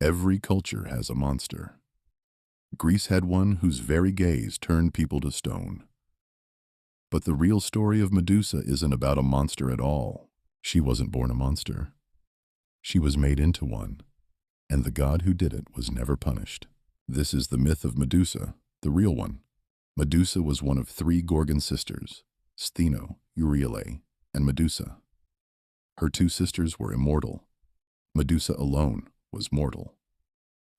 Every culture has a monster. Greece had one whose very gaze turned people to stone. But the real story of Medusa isn't about a monster at all. She wasn't born a monster. She was made into one, and the god who did it was never punished. This is the myth of Medusa, the real one. Medusa was one of three Gorgon sisters, Stheno, Euryale, and Medusa. Her two sisters were immortal. Medusa alone was mortal.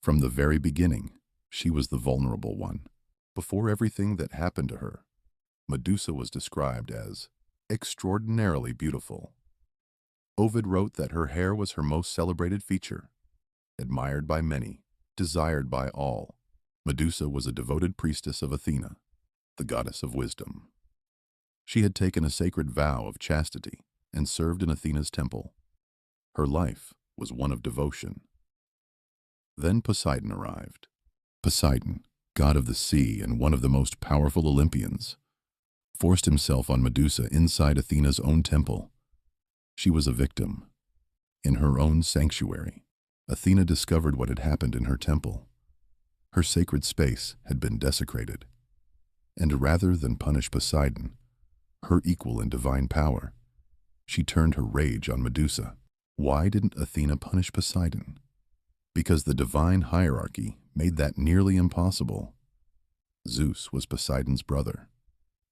From the very beginning, she was the vulnerable one. Before everything that happened to her, Medusa was described as extraordinarily beautiful. Ovid wrote that her hair was her most celebrated feature, admired by many, desired by all. Medusa was a devoted priestess of Athena, the goddess of wisdom. She had taken a sacred vow of chastity and served in Athena's temple. Her life was one of devotion. Then Poseidon arrived. Poseidon, god of the sea and one of the most powerful Olympians, forced himself on Medusa inside Athena's own temple. She was a victim. In her own sanctuary, Athena discovered what had happened in her temple. Her sacred space had been desecrated. And rather than punish Poseidon, her equal in divine power, she turned her rage on Medusa. Why didn't Athena punish Poseidon? Because the divine hierarchy made that nearly impossible. Zeus was Poseidon's brother.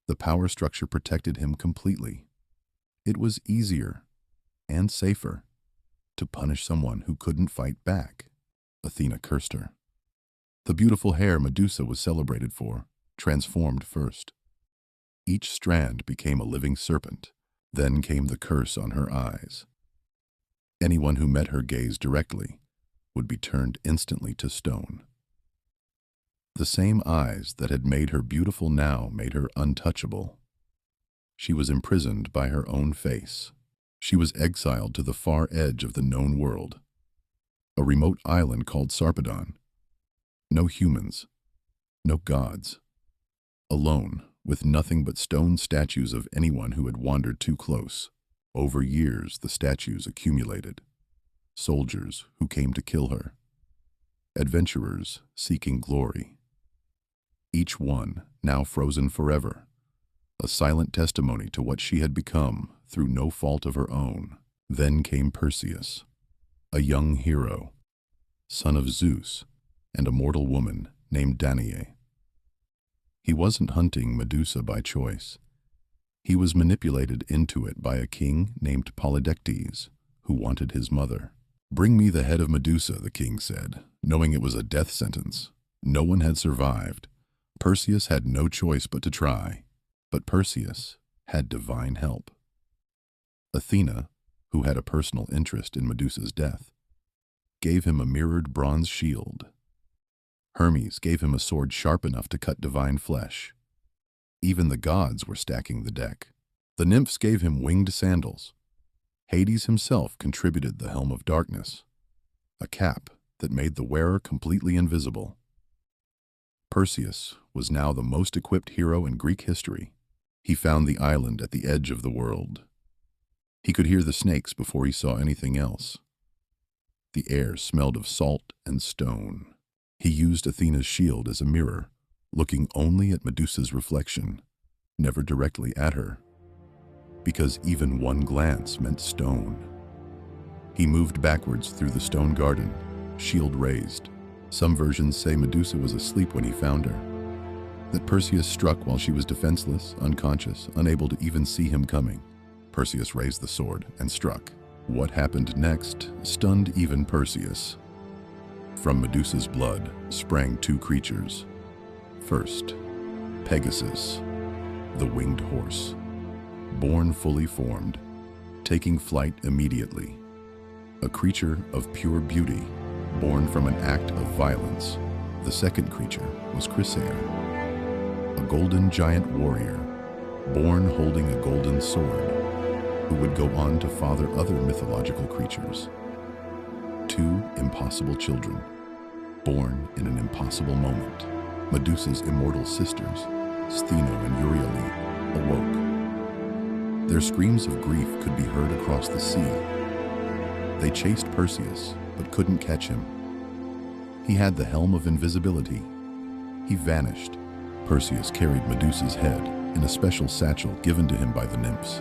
The power structure protected him completely. It was easier and safer to punish someone who couldn't fight back. Athena cursed her. The beautiful hair Medusa was celebrated for transformed first. Each strand became a living serpent. Then came the curse on her eyes. Anyone who met her gaze directly would be turned instantly to stone. The same eyes that had made her beautiful now made her untouchable. She was imprisoned by her own face. She was exiled to the far edge of the known world, a remote island called Sarpedon. No humans, no gods. Alone, with nothing but stone statues of anyone who had wandered too close. Over years, the statues accumulated. Soldiers who came to kill her. Adventurers seeking glory. Each one now frozen forever, a silent testimony to what she had become through no fault of her own. Then came Perseus, a young hero, son of Zeus and a mortal woman named Danae. He wasn't hunting Medusa by choice. He was manipulated into it by a king named Polydectes, who wanted his mother. "Bring me the head of Medusa," the king said, knowing it was a death sentence. No one had survived. Perseus had no choice but to try. But Perseus had divine help. Athena, who had a personal interest in Medusa's death, gave him a mirrored bronze shield. Hermes gave him a sword sharp enough to cut divine flesh. Even the gods were stacking the deck. The nymphs gave him winged sandals. Hades himself contributed the helm of darkness, a cap that made the wearer completely invisible. Perseus was now the most equipped hero in Greek history. He found the island at the edge of the world. He could hear the snakes before he saw anything else. The air smelled of salt and stone. He used Athena's shield as a mirror, looking only at Medusa's reflection, never directly at her, because even one glance meant stone. He moved backwards through the stone garden, shield raised. Some versions say Medusa was asleep when he found her, that Perseus struck while she was defenseless, unconscious, unable to even see him coming. Perseus raised the sword and struck. What happened next stunned even Perseus. From Medusa's blood sprang two creatures. First, Pegasus, the winged horse, born fully formed, taking flight immediately. A creature of pure beauty, born from an act of violence. The second creature was Chrysaor, a golden giant warrior, born holding a golden sword, who would go on to father other mythological creatures. Two impossible children, born in an impossible moment. Medusa's immortal sisters, Stheno and Euryale, awoke. Their screams of grief could be heard across the sea. They chased Perseus, but couldn't catch him. He had the helm of invisibility. He vanished. Perseus carried Medusa's head in a special satchel given to him by the nymphs,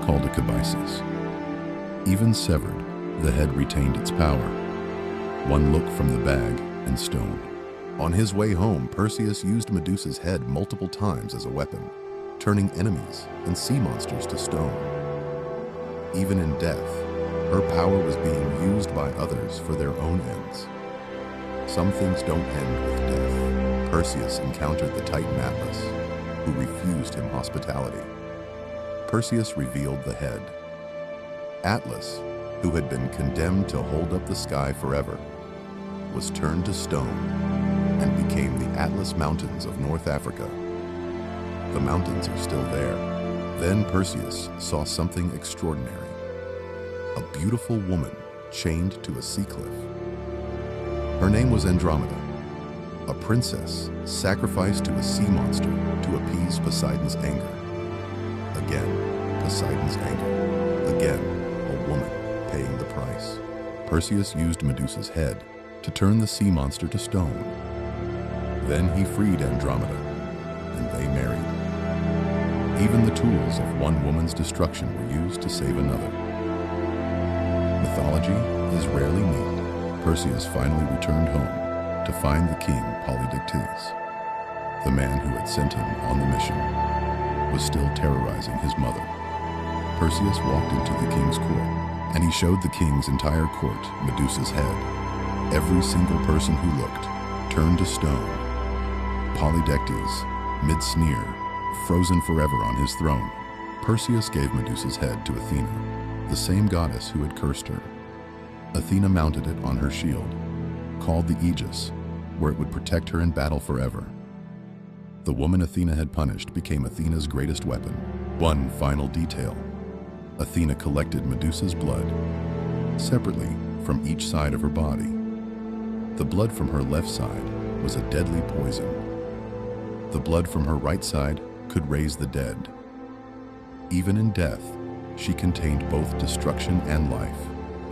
called a cabeissus. Even severed, the head retained its power. One look from the bag and stone. On his way home, Perseus used Medusa's head multiple times as a weapon, turning enemies and sea monsters to stone. Even in death, her power was being used by others for their own ends. Some things don't end with death. Perseus encountered the Titan Atlas, who refused him hospitality. Perseus revealed the head. Atlas, who had been condemned to hold up the sky forever, was turned to stone and became the Atlas Mountains of North Africa. The mountains are still there. Then Perseus saw something extraordinary. A beautiful woman chained to a sea cliff. Her name was Andromeda, a princess sacrificed to a sea monster to appease Poseidon's anger. Again, Poseidon's anger. Again, a woman paying the price. Perseus used Medusa's head to turn the sea monster to stone. Then he freed Andromeda, and they married. Even the tools of one woman's destruction were used to save another. Mythology is rarely neat. Perseus finally returned home to find the king Polydectes. The man who had sent him on the mission was still terrorizing his mother. Perseus walked into the king's court, and he showed the king's entire court Medusa's head. Every single person who looked turned to stone. Polydectes, mid-sneer, frozen forever on his throne. Perseus gave Medusa's head to Athena, the same goddess who had cursed her. Athena mounted it on her shield, called the Aegis, where it would protect her in battle forever. The woman Athena had punished became Athena's greatest weapon. One final detail. Athena collected Medusa's blood, separately from each side of her body. The blood from her left side was a deadly poison. The blood from her right side could raise the dead. Even in death, she contained both destruction and life.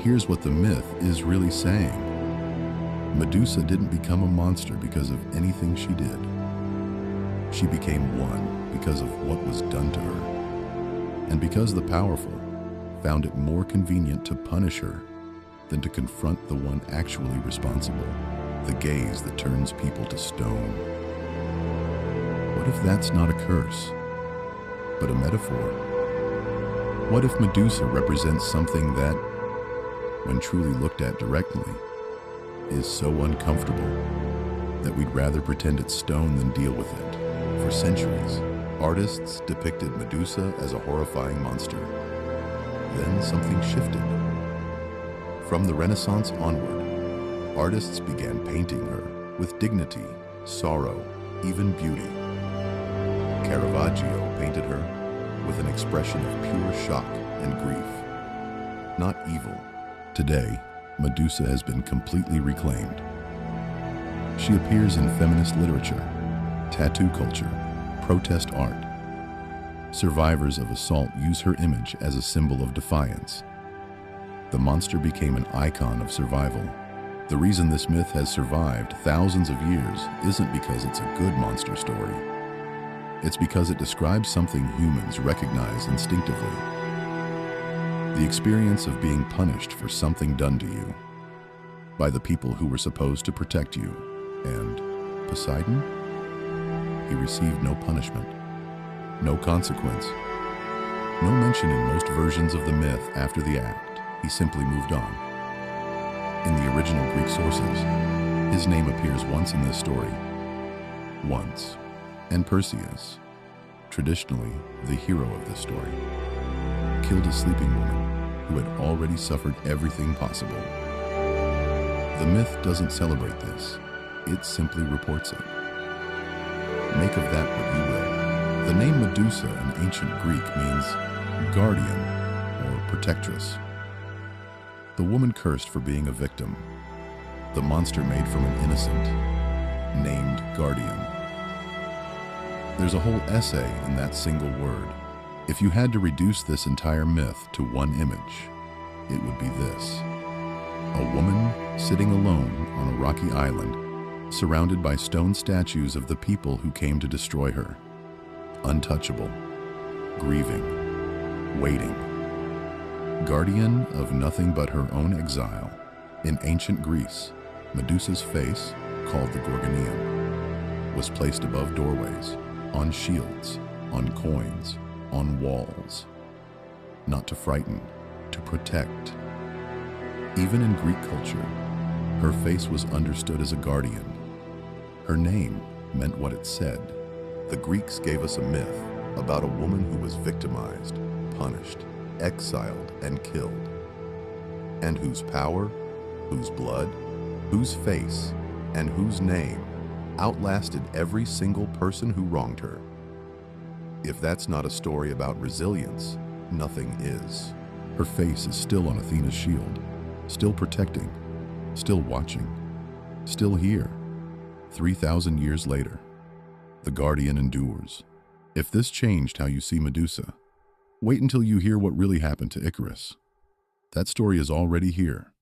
Here's what the myth is really saying. Medusa didn't become a monster because of anything she did. She became one because of what was done to her. And because the powerful found it more convenient to punish her than to confront the one actually responsible, the gaze that turns people to stone. What if that's not a curse, but a metaphor? What if Medusa represents something that, when truly looked at directly, is so uncomfortable that we'd rather pretend it's stone than deal with it? For centuries, artists depicted Medusa as a horrifying monster. Then something shifted. From the Renaissance onward, artists began painting her with dignity, sorrow, even beauty. Caravaggio painted her with an expression of pure shock and grief, not evil. Today, Medusa has been completely reclaimed. She appears in feminist literature, tattoo culture, protest art. Survivors of assault use her image as a symbol of defiance. The monster became an icon of survival. The reason this myth has survived thousands of years isn't because it's a good monster story. It's because it describes something humans recognize instinctively. The experience of being punished for something done to you by the people who were supposed to protect you. And Poseidon? He received no punishment, no consequence, no mention in most versions of the myth after the act. He simply moved on. In the original Greek sources, his name appears once in this story. Once. And Perseus, traditionally the hero of this story, killed a sleeping woman who had already suffered everything possible. The myth doesn't celebrate this, it simply reports it. Make of that what you will. The name Medusa in ancient Greek means guardian or protectress. The woman cursed for being a victim, the monster made from an innocent, named guardian. There's a whole essay in that single word. If you had to reduce this entire myth to one image, it would be this. A woman sitting alone on a rocky island, surrounded by stone statues of the people who came to destroy her. Untouchable, grieving, waiting. Guardian of nothing but her own exile. In ancient Greece, Medusa's face, called the Gorgoneum, was placed above doorways, on shields, on coins, on walls. Not to frighten, to protect. Even in Greek culture, her face was understood as a guardian. Her name meant what it said. The Greeks gave us a myth about a woman who was victimized, punished, exiled, and killed, and whose power, whose blood, whose face, and whose name outlasted every single person who wronged her. If that's not a story about resilience, nothing is. Her face is still on Athena's shield, still protecting, still watching, still here. 3,000 years later, the Guardian endures. If this changed how you see Medusa, wait until you hear what really happened to Icarus. That story is already here,